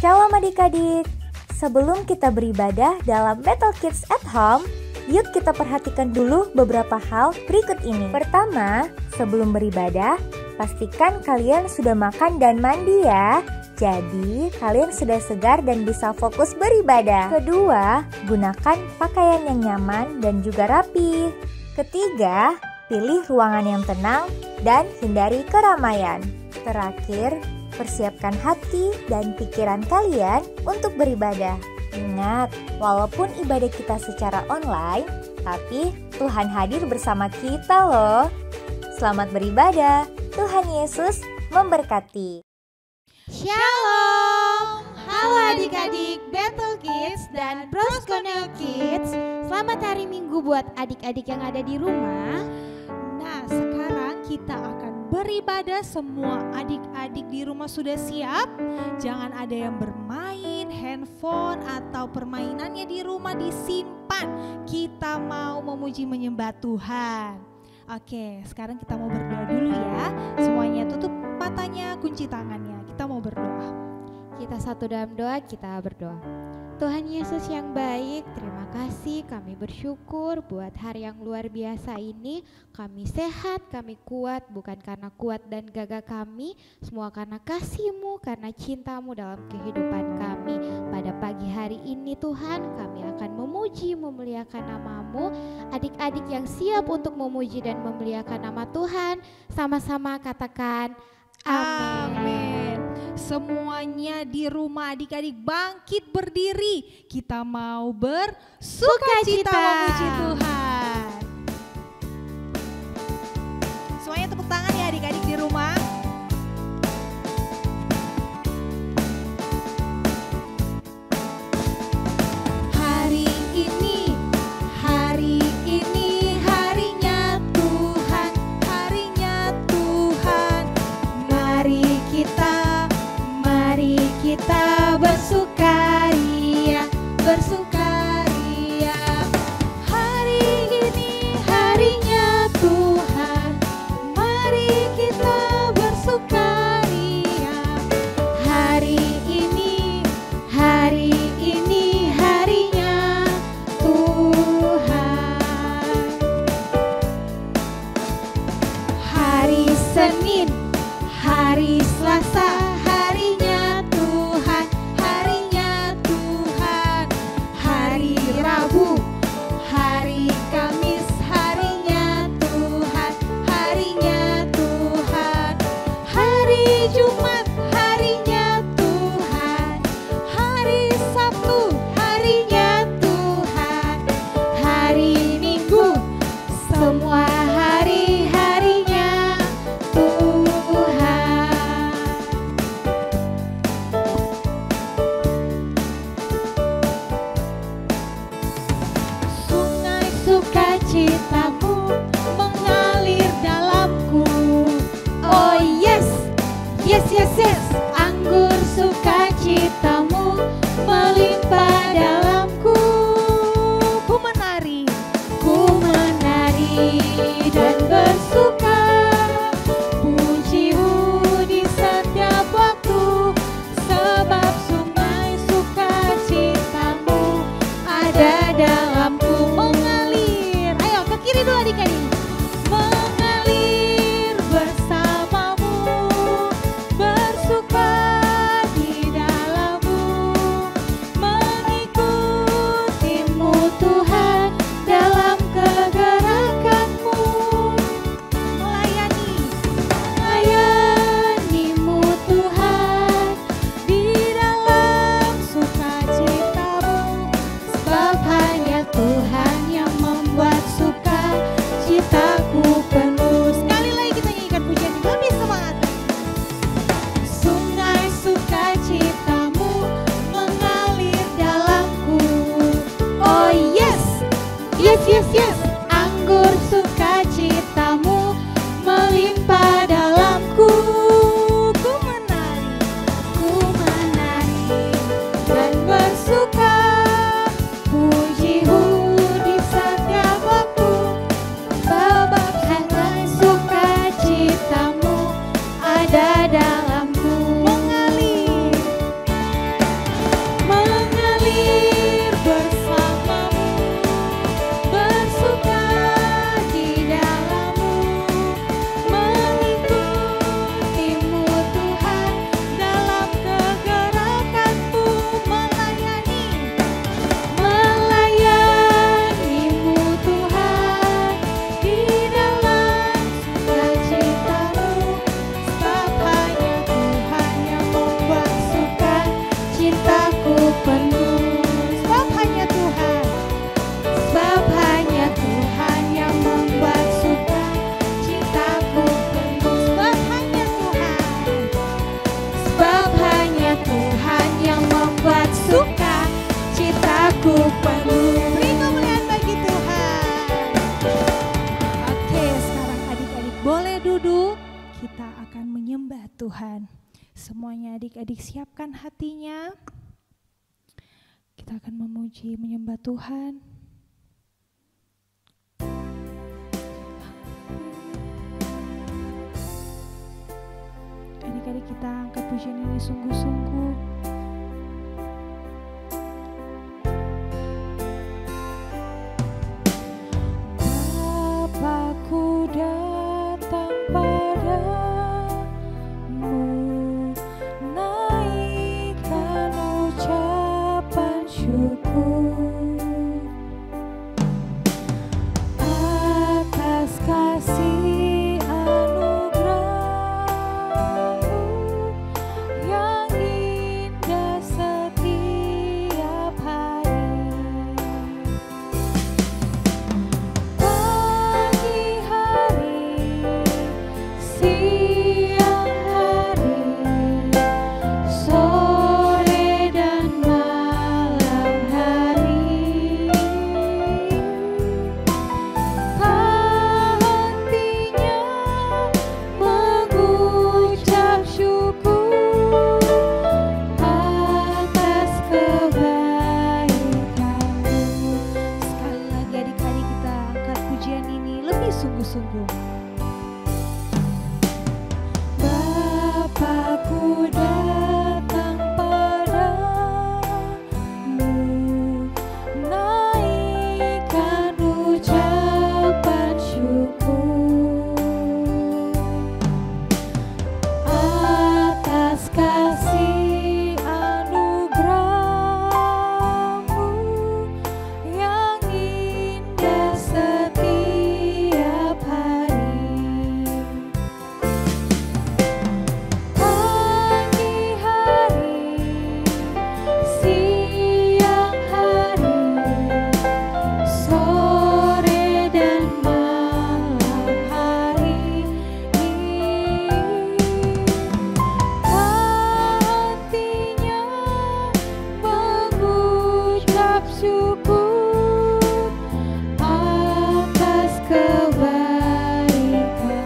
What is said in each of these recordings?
Shalom adik-adik. Sebelum kita beribadah dalam Battle Kids at Home, yuk kita perhatikan dulu beberapa hal berikut ini. Pertama, sebelum beribadah, pastikan kalian sudah makan dan mandi ya. Jadi, kalian sudah segar dan bisa fokus beribadah. Kedua, gunakan pakaian yang nyaman dan juga rapi. Ketiga, pilih ruangan yang tenang dan hindari keramaian. Terakhir, persiapkan hati dan pikiran kalian untuk beribadah. Ingat, walaupun ibadah kita secara online, tapi Tuhan hadir bersama kita loh. Selamat beribadah, Tuhan Yesus memberkati. Shalom, halo adik-adik Battle Kids dan Bros Cornell Kids. Selamat hari Minggu buat adik-adik yang ada di rumah. Nah, sekarang kita akan beribadah. Semua adik-adik di rumah sudah siap? Jangan ada yang bermain handphone atau permainannya di rumah disimpan. Kita mau memuji menyembah Tuhan. Oke, sekarang kita mau berdoa dulu ya. Semuanya tutup matanya, kunci tangannya. Kita mau berdoa. Kita satu dalam doa, kita berdoa. Tuhan Yesus yang baik, terima kasih, kami bersyukur buat hari yang luar biasa ini. Kami sehat, kami kuat, bukan karena kuat dan gagah kami, semua karena kasih-Mu, karena cinta-Mu dalam kehidupan kami. Pada pagi hari ini Tuhan, kami akan memuji, memuliakan nama-Mu. Adik-adik yang siap untuk memuji dan memuliakan nama Tuhan, sama-sama katakan amin. Semuanya di rumah adik-adik bangkit berdiri. Kita mau bersukacita memuji Tuhan. Semuanya tepuk tangan ya adik-adik di rumah. Hari ini harinya Tuhan, harinya Tuhan. Mari kita bersukaria, bersukaria. Hari ini harinya Tuhan, mari kita bersukaria. Hari ini harinya Tuhan. Hari Senin, hari Selasa, harinya Tuhan, harinya Tuhan. Saatnya adik-adik siapkan hatinya. Kita akan memuji, menyembah Tuhan. Adik-adik kita angkat pujian ini sungguh-sungguh. Bapakku datang padamu, naikkan ucapan syukur atas kasih anugerah-Mu yang indah setiap hari. Pagi hari, siang hari, sore dan malam hari, tak hentinya mengucap syukur atas kebaikan-Mu. Sekali lagi adik-adik kita angkat pujian ini lebih sungguh-sungguh. Bapakku datang padamu, naikkan ucapan syukur atas kasih anugerah-Mu yang indah setiap hari. Pagi hari, siang hari, sore dan malam hari, tak hentinya mengucap syukur atas kebaikan-Mu.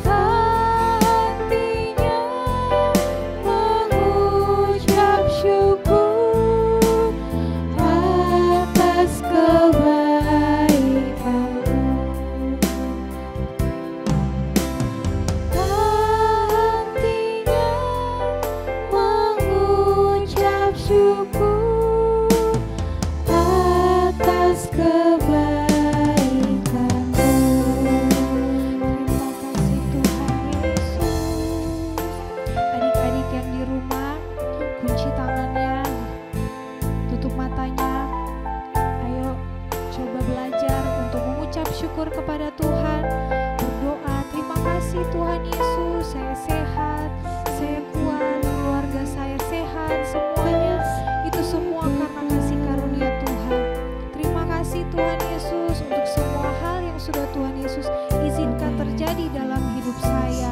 Tak hentinya mengucap syukur atas kebaikan-Mu. Tak hentinya mengucap syukur atas kebaikan-Mu. Terima kasih Tuhan Yesus. Adik-adik yang di rumah, kunci tangannya, tutup matanya. Ayo coba belajar untuk mengucap syukur kepada Tuhan. Berdoa, terima kasih Tuhan Yesus, saya sehat, saya kuat, keluarga saya sehat, semuanya itu semua karena kasih karunia Tuhan. Terima kasih Tuhan Yesus untuk semua hal yang sudah Tuhan Yesus izinkan terjadi dalam hidup saya.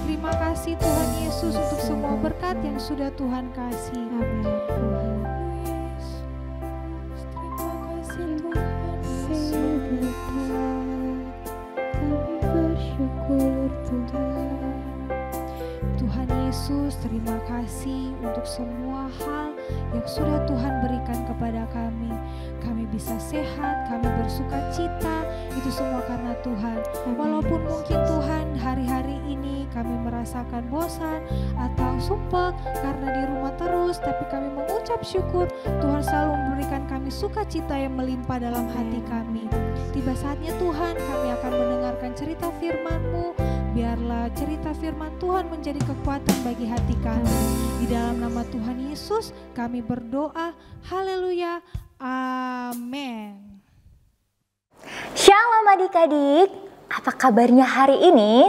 Terima kasih Tuhan Yesus untuk semua berkat yang sudah Tuhan kasih. Amin Tuhan. Terima kasih Tuhan Yesus. Kami bersyukur Tuhan. Tuhan Yesus, terima kasih untuk semua hal yang sudah Tuhan berikan kepada kami. Kami bisa sehat, kami bersuka cita, itu semua karena Tuhan. Walaupun mungkin Tuhan hari-hari ini kami merasakan bosan atau sumpah karena di rumah terus, tapi kami mengucap syukur Tuhan selalu memberikan kami sukacita yang melimpah dalam hati kami. Tiba saatnya Tuhan, kami akan mendengarkan cerita firman-Mu. Biarlah cerita firman Tuhan menjadi kekuatan bagi hati kami. Di dalam nama Tuhan Yesus kami berdoa. Haleluya. Amin. Shalom adik-adik, apa kabarnya hari ini?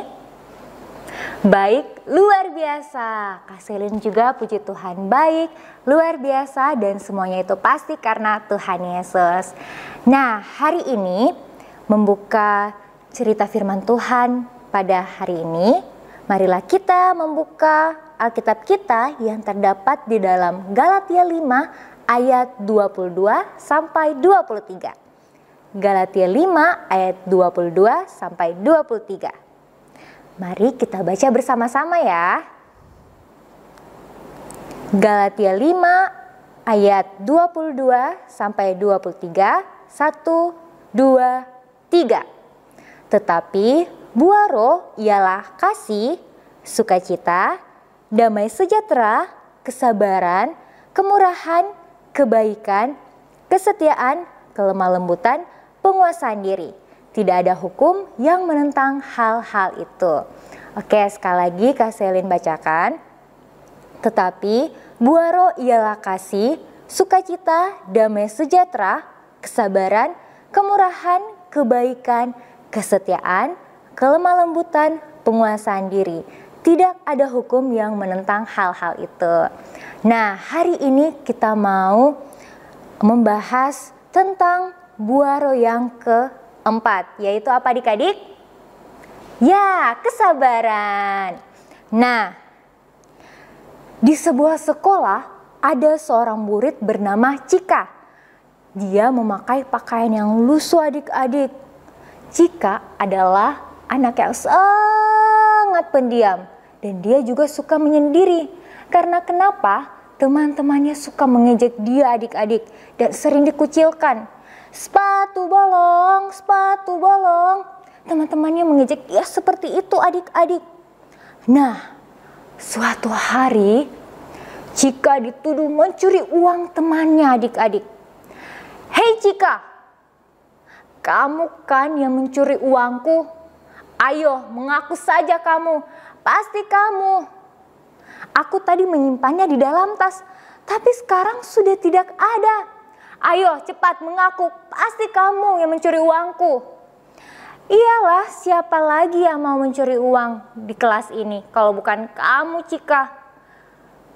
Baik, luar biasa. Kak Selin juga puji Tuhan baik, luar biasa, dan semuanya itu pasti karena Tuhan Yesus. Nah, hari ini membuka cerita firman Tuhan pada hari ini, marilah kita membuka Alkitab kita yang terdapat di dalam Galatia 5 ayat 22 sampai 23. Galatia 5 ayat 22 sampai 23. Mari kita baca bersama-sama ya. Galatia 5 ayat 22 sampai 23. 1, 2, 3. Tetapi buah roh ialah kasih, sukacita, damai sejahtera, kesabaran, kemurahan, kebaikan, kesetiaan, kelemah lembutan, penguasaan diri. Tidak ada hukum yang menentang hal-hal itu. Oke, sekali lagi Kak Selin bacakan. Tetapi buah roh ialah kasih, sukacita, damai sejahtera, kesabaran, kemurahan, kebaikan, kesetiaan, kelemah lembutan, penguasaan diri. Tidak ada hukum yang menentang hal-hal itu. Nah, hari ini kita mau membahas tentang buah roh yang keempat, yaitu apa adik-adik? Ya, kesabaran. Nah, di sebuah sekolah ada seorang murid bernama Cika. Dia memakai pakaian yang lusuh adik-adik. Cika adalah anak yang sangat pendiam dan dia juga suka menyendiri. Karena kenapa? Teman-temannya suka mengejek dia adik-adik dan sering dikucilkan. Sepatu bolong, sepatu bolong. Teman-temannya mengejek dia seperti itu adik-adik. Nah, suatu hari Cika dituduh mencuri uang temannya adik-adik. Hei Cika, kamu kan yang mencuri uangku. Ayo mengaku saja kamu, pasti kamu. Aku tadi menyimpannya di dalam tas, tapi sekarang sudah tidak ada. Ayo cepat mengaku, pasti kamu yang mencuri uangku. Iyalah, siapa lagi yang mau mencuri uang di kelas ini kalau bukan kamu Cika.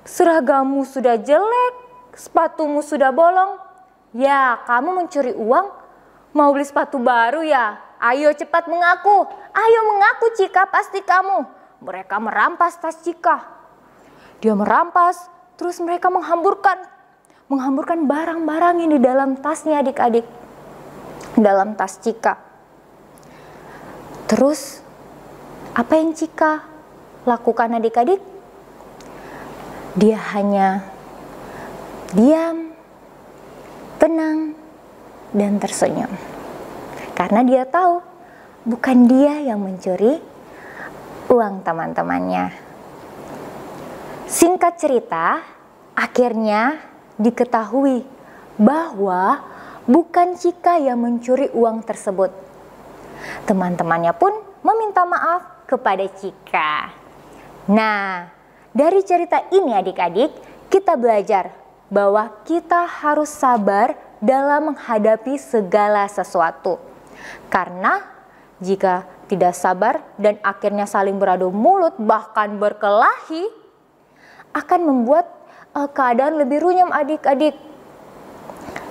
Seragammu sudah jelek, sepatumu sudah bolong. Ya, kamu mencuri uang, mau beli sepatu baru ya? Ayo cepat mengaku, ayo mengaku Cika, pasti kamu. Mereka merampas tas Cika. Dia merampas, terus mereka menghamburkan barang-barang yang di dalam tasnya adik-adik. Dalam tas Cika. Terus, apa yang Cika lakukan adik-adik? Dia hanya diam, tenang, dan tersenyum. Karena dia tahu, bukan dia yang mencuri uang teman-temannya. Singkat cerita, akhirnya diketahui bahwa bukan Cika yang mencuri uang tersebut. Teman-temannya pun meminta maaf kepada Cika. Nah, dari cerita ini adik-adik, kita belajar bahwa kita harus sabar dalam menghadapi segala sesuatu. Karena jika tidak sabar dan akhirnya saling beradu mulut bahkan berkelahi, akan membuat keadaan lebih runyam adik-adik.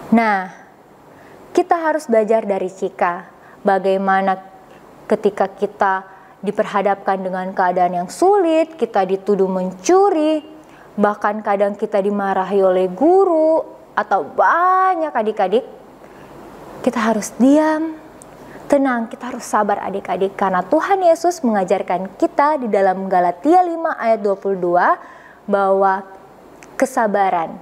Nah, kita harus belajar dari Cika. Bagaimana ketika kita diperhadapkan dengan keadaan yang sulit, kita dituduh mencuri, bahkan kadang kita dimarahi oleh guru atau banyak adik-adik, kita harus diam, tenang, kita harus sabar adik-adik. Karena Tuhan Yesus mengajarkan kita di dalam Galatia 5 ayat 22, bahwa kesabaran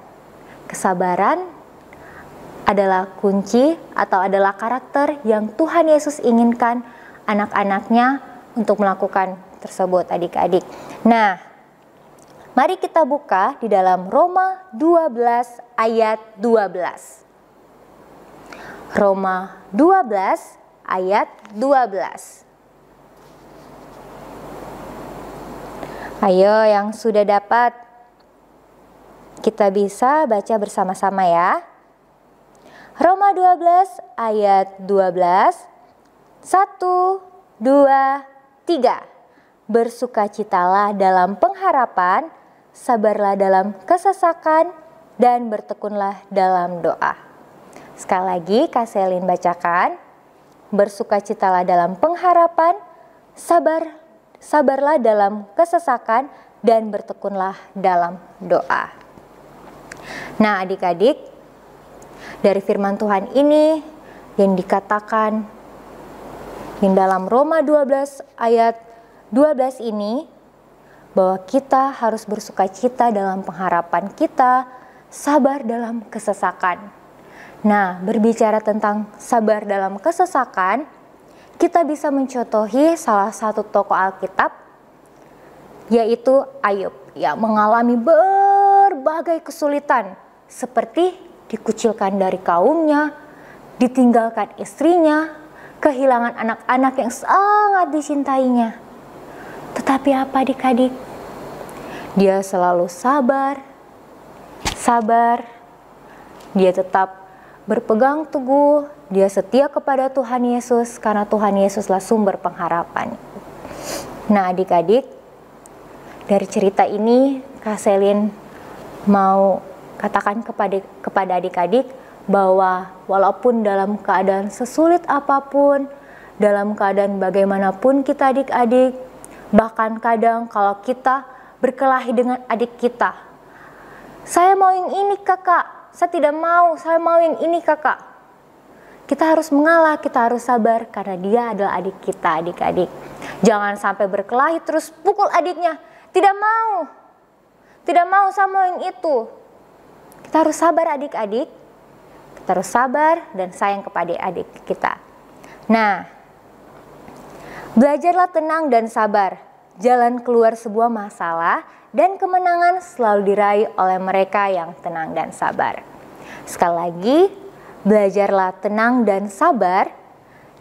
adalah kunci atau adalah karakter yang Tuhan Yesus inginkan anak-anaknya untuk melakukan tersebut adik-adik. Nah, mari kita buka di dalam Roma 12 ayat 12. Roma 12 ayat 12. Ayo yang sudah dapat, kita bisa baca bersama-sama ya. Roma 12 ayat 12. 1, 2, 3. Bersukacitalah dalam pengharapan, sabarlah dalam kesesakan, dan bertekunlah dalam doa. Sekali lagi Kak Selin bacakan. Bersukacitalah dalam pengharapan, sabarlah dalam kesesakan, dan bertekunlah dalam doa. Nah adik-adik, dari firman Tuhan ini yang dikatakan di dalam Roma 12 ayat 12 ini bahwa kita harus bersukacita dalam pengharapan kita, sabar dalam kesesakan. Nah, berbicara tentang sabar dalam kesesakan, kita bisa mencontohi salah satu tokoh Alkitab, yaitu Ayub, yang mengalami berbagai kesulitan seperti dikucilkan dari kaumnya, ditinggalkan istrinya, kehilangan anak-anak yang sangat dicintainya. Tetapi apa adik-adik? Dia selalu sabar, dia tetap berpegang teguh, dia setia kepada Tuhan Yesus karena Tuhan Yesuslah sumber pengharapan. Nah adik-adik, dari cerita ini Kak Selin mau katakan kepada adik-adik bahwa walaupun dalam keadaan sesulit apapun, dalam keadaan bagaimanapun kita adik-adik, bahkan kadang kalau kita berkelahi dengan adik kita, saya mau yang ini kakak, saya tidak mau, saya mau yang ini kakak. Kita harus mengalah, kita harus sabar karena dia adalah adik kita adik-adik. Jangan sampai berkelahi terus pukul adiknya, tidak mau saya mau yang itu. Kita harus sabar adik-adik, kita harus sabar dan sayang kepada adik kita. Nah, belajarlah tenang dan sabar. Jalan keluar sebuah masalah dan kemenangan selalu diraih oleh mereka yang tenang dan sabar. Sekali lagi, belajarlah tenang dan sabar.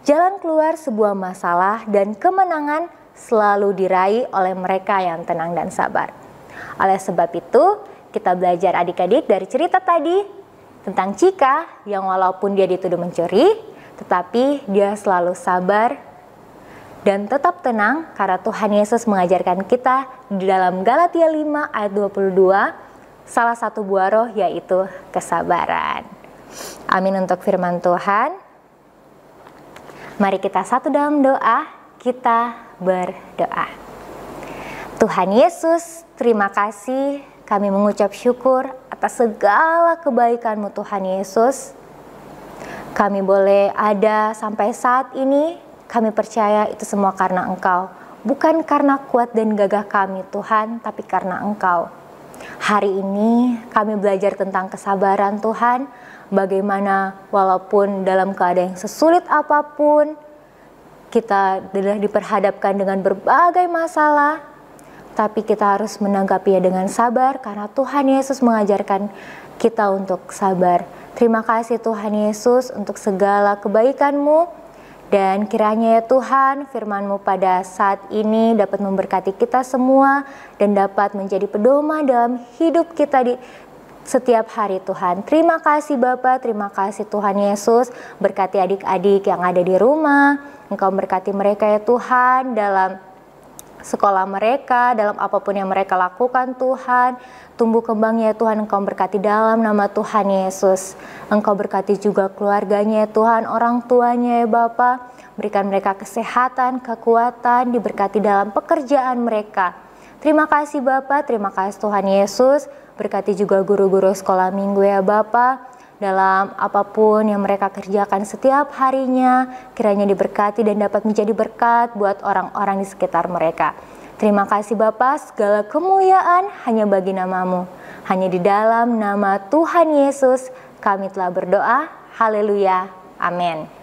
Jalan keluar sebuah masalah dan kemenangan selalu diraih oleh mereka yang tenang dan sabar. Oleh sebab itu, kita belajar adik-adik dari cerita tadi tentang Cika yang walaupun dia dituduh mencuri, tetapi dia selalu sabar dan tetap tenang karena Tuhan Yesus mengajarkan kita di dalam Galatia 5 ayat 22, salah satu buah roh yaitu kesabaran. Amin untuk firman Tuhan. Mari kita satu dalam doa, kita berdoa. Tuhan Yesus, terima kasih, kami mengucap syukur atas segala kebaikan-Mu Tuhan Yesus. Kami boleh ada sampai saat ini, kami percaya itu semua karena Engkau. Bukan karena kuat dan gagah kami Tuhan, tapi karena Engkau. Hari ini kami belajar tentang kesabaran Tuhan, bagaimana walaupun dalam keadaan yang sesulit apapun, kita diperhadapkan dengan berbagai masalah, tapi kita harus menanggapinya dengan sabar karena Tuhan Yesus mengajarkan kita untuk sabar. Terima kasih Tuhan Yesus untuk segala kebaikan-Mu, dan kiranya ya Tuhan firman-Mu pada saat ini dapat memberkati kita semua dan dapat menjadi pedoman dalam hidup kita di setiap hari Tuhan. Terima kasih Bapa, terima kasih Tuhan Yesus, berkati adik-adik yang ada di rumah, Engkau berkati mereka ya Tuhan dalam sekolah mereka, dalam apapun yang mereka lakukan Tuhan, tumbuh kembangnya Tuhan, Engkau berkati dalam nama Tuhan Yesus. Engkau berkati juga keluarganya Tuhan, orang tuanya ya Bapa, berikan mereka kesehatan, kekuatan, diberkati dalam pekerjaan mereka. Terima kasih Bapa, terima kasih Tuhan Yesus, berkati juga guru-guru sekolah minggu ya Bapa, dalam apapun yang mereka kerjakan setiap harinya, kiranya diberkati dan dapat menjadi berkat buat orang-orang di sekitar mereka. Terima kasih Bapa, segala kemuliaan hanya bagi nama-Mu. Hanya di dalam nama Tuhan Yesus kami telah berdoa. Haleluya. Amin.